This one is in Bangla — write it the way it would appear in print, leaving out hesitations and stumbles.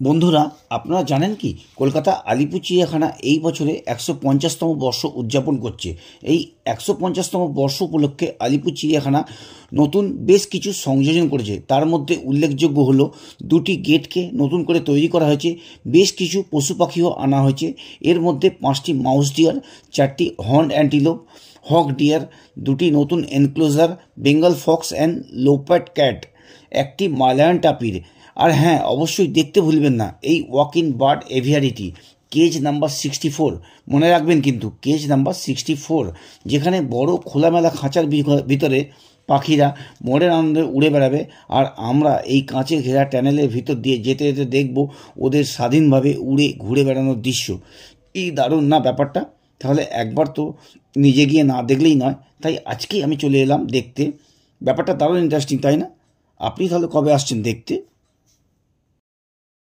বন্ধুরা, আপনারা জানেন কি কলকাতা আলিপুর চিড়িয়াখানা এই বছরে 150তম বর্ষ উদযাপন করছে। এই 150তম বর্ষ উপলক্ষে আলিপুর চিড়িয়াখানা নতুন বেশ কিছু সংযোজন করেছে। তার মধ্যে উল্লেখযোগ্য হলো দুটি গেটকে নতুন করে তৈরি করা হয়েছে, বেশ কিছু পশু পাখিও আনা হয়েছে। এর মধ্যে 5টি মাউস ডিয়ার, 4টি হর্নড অ্যান্টিলোপ, হক ডিয়ার, দুটি নতুন enclosure, Bengal fox and leopard cat, একটি মালয়ান টাপির। আর হ্যাঁ, অবশ্যই দেখতে ভুলবেন না এই ওয়াক ইন বার্ড এভিয়ারিটি, কেজ নাম্বার 64। মনে রাখবেন কিন্তু কেজ নাম্বার 64, যেখানে বড় খোলামেলা খাঁচার ভিতরে পাখিরা মনের আনন্দে উড়ে বেড়াবে। আর আমরা এই কাঁচের ঘেরা ট্যানেলের ভিতর দিয়ে যেতে যেতে দেখব ওদের স্বাধীনভাবে উড়ে ঘুরে বেড়ানোর দৃশ্য। এই দারুণ না ব্যাপারটা? তাহলে একবার তো নিজে গিয়ে না দেখলেই নয়, তাই আজকেই আমি চলে এলাম দেখতে। ব্যাপারটা দারুণ ইন্টারেস্টিং, তাই না? আপনি তাহলে কবে আসছেন দেখতে?